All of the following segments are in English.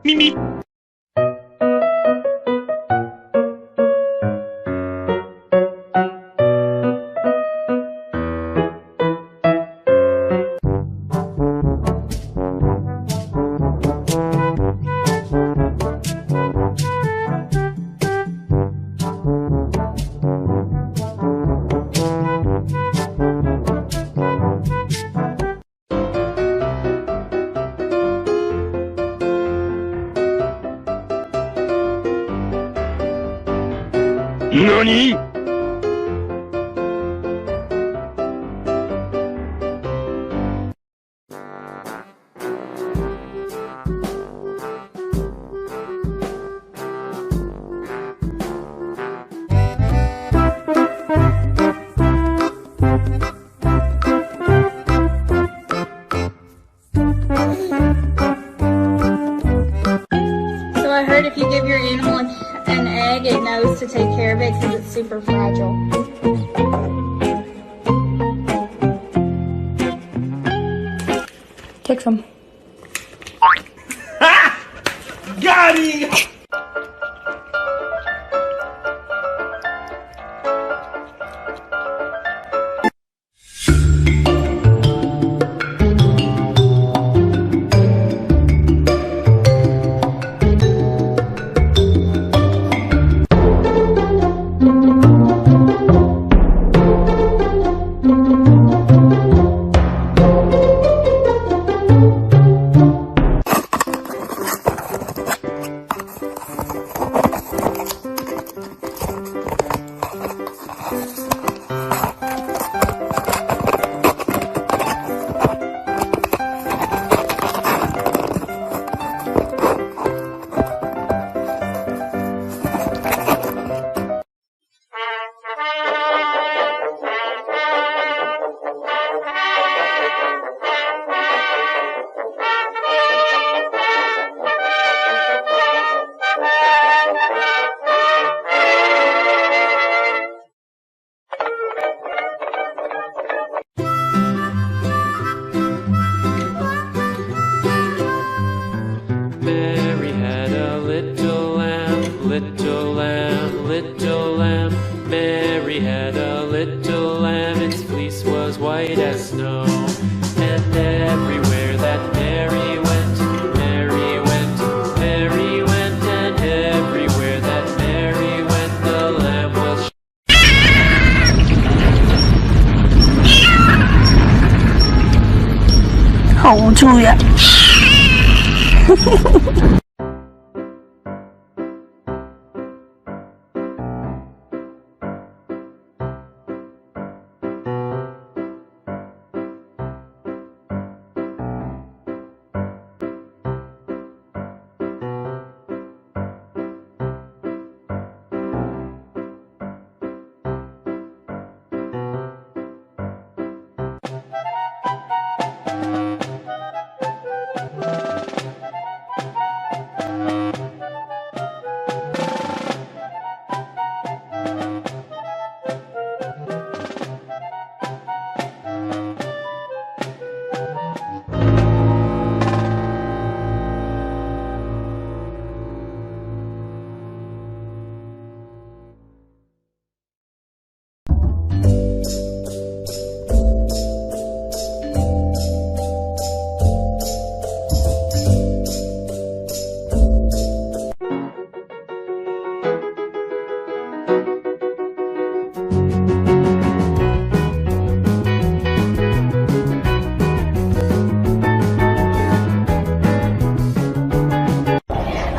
Mimi. NANI?! So I heard if you give your animal an egg, it knows to take care of it because it's super fragile. Take some. Got him! Mary had a little lamb, little lamb, little lamb. Mary had a little lamb, its fleece was white as snow. And everywhere that Mary went, Mary went, Mary went. And everywhere that Mary went, the lamb was好无助呀！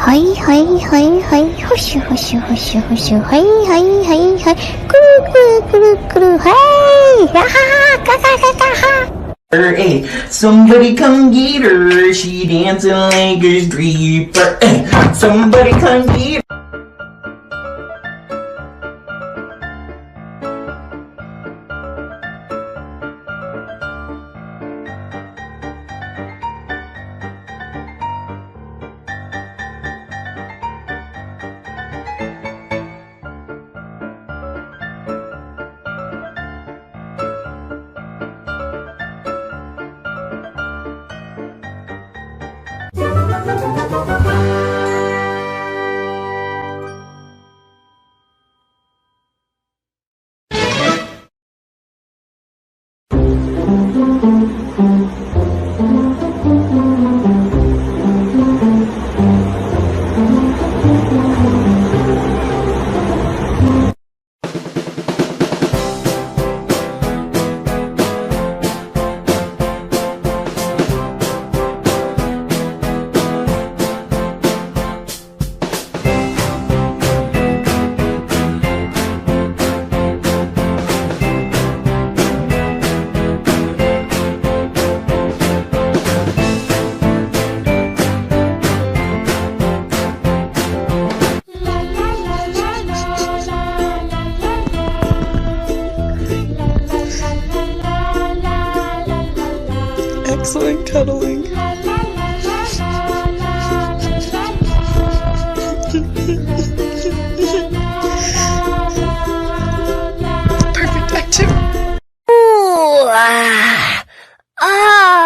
はいはいはいはい、ほしゅほしゅほしゅほしゅ、はいはいはいはい、くるくるくるくる、はい、やはは、かかかかは。Hey, somebody come get her, she dancing like a stripper. Hey, somebody come get her. Excellent cuddling. Perfect activity. Ooh, ah, ah.